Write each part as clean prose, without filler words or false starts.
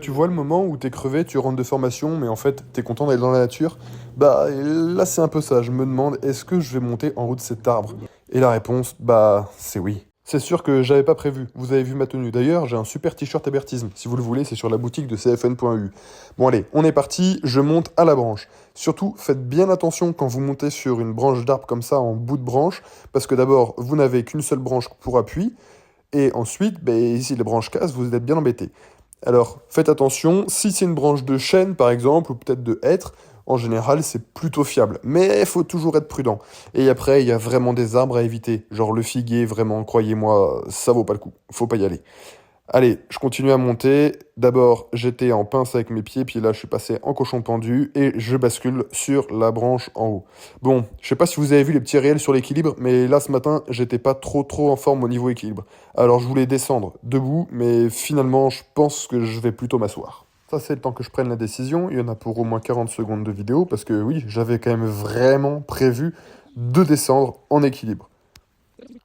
Tu vois le moment où t'es crevé, tu rentres de formation, mais en fait t'es content d'aller dans la nature? Bah là c'est un peu ça, je me demande est-ce que je vais monter en haut de cet arbre? Et la réponse, bah c'est oui. C'est sûr que j'avais pas prévu, vous avez vu ma tenue. D'ailleurs, j'ai un super t-shirt abertisme, si vous le voulez, c'est sur la boutique de cfn.eu. Bon allez, on est parti, je monte à la branche. Surtout, faites bien attention quand vous montez sur une branche d'arbre comme ça en bout de branche, parce que d'abord, vous n'avez qu'une seule branche pour appui, et ensuite, ben, si les branches cassent, vous êtes bien embêté. Alors, faites attention, si c'est une branche de chêne par exemple, ou peut-être de hêtre, en général c'est plutôt fiable. Mais il faut toujours être prudent. Et après, il y a vraiment des arbres à éviter. Genre le figuier, vraiment, croyez-moi, ça vaut pas le coup. Faut pas y aller. Allez, je continue à monter. D'abord, j'étais en pince avec mes pieds, puis là, je suis passé en cochon pendu et je bascule sur la branche en haut. Bon, je sais pas si vous avez vu les petits réels sur l'équilibre, mais là, ce matin, j'étais pas trop en forme au niveau équilibre. Alors, je voulais descendre debout, mais finalement, je pense que je vais plutôt m'asseoir. Ça, c'est le temps que je prenne la décision. Il y en a pour au moins 40 secondes de vidéo, parce que oui, j'avais quand même vraiment prévu de descendre en équilibre.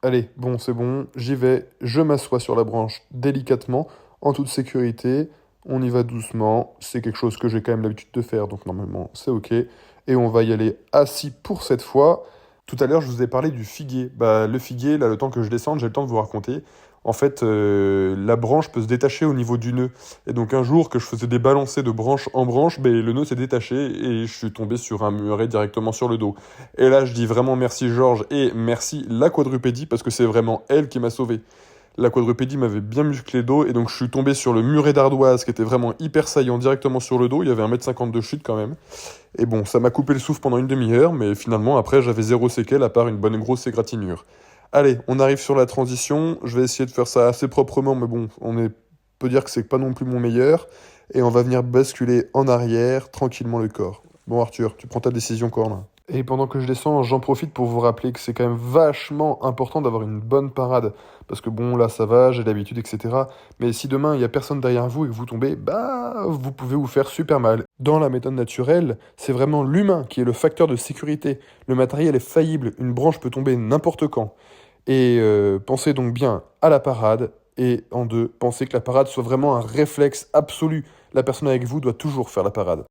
Allez, bon, c'est bon, j'y vais, je m'assois sur la branche délicatement, en toute sécurité, on y va doucement, c'est quelque chose que j'ai quand même l'habitude de faire, donc normalement c'est ok, et on va y aller assis pour cette fois. Tout à l'heure, je vous ai parlé du figuier. Bah, le figuier, là, le temps que je descende, j'ai le temps de vous raconter. En fait, la branche peut se détacher au niveau du nœud. Et donc un jour que je faisais des balancés de branche en branche, ben, le nœud s'est détaché et je suis tombé sur un muret directement sur le dos. Et là, je dis vraiment merci Georges et merci la quadrupédie parce que c'est vraiment elle qui m'a sauvé. La quadrupédie m'avait bien musclé le dos et donc je suis tombé sur le muret d'ardoise qui était vraiment hyper saillant directement sur le dos. Il y avait 1,50 m de chute quand même. Et bon, ça m'a coupé le souffle pendant une demi-heure, mais finalement après j'avais zéro séquelle à part une bonne grosse égratignure. Allez, on arrive sur la transition. Je vais essayer de faire ça assez proprement, mais bon, peut dire que c'est pas non plus mon meilleur. Et on va venir basculer en arrière tranquillement le corps. Bon Arthur, tu prends ta décision quand là. Et pendant que je descends, j'en profite pour vous rappeler que c'est quand même vachement important d'avoir une bonne parade. Parce que bon, là ça va, j'ai l'habitude, etc. Mais si demain il y a personne derrière vous et que vous tombez, bah vous pouvez vous faire super mal. Dans la méthode naturelle, c'est vraiment l'humain qui est le facteur de sécurité. Le matériel est faillible, une branche peut tomber n'importe quand. Et pensez donc bien à la parade. Et en deux, pensez que la parade soit vraiment un réflexe absolu. La personne avec vous doit toujours faire la parade.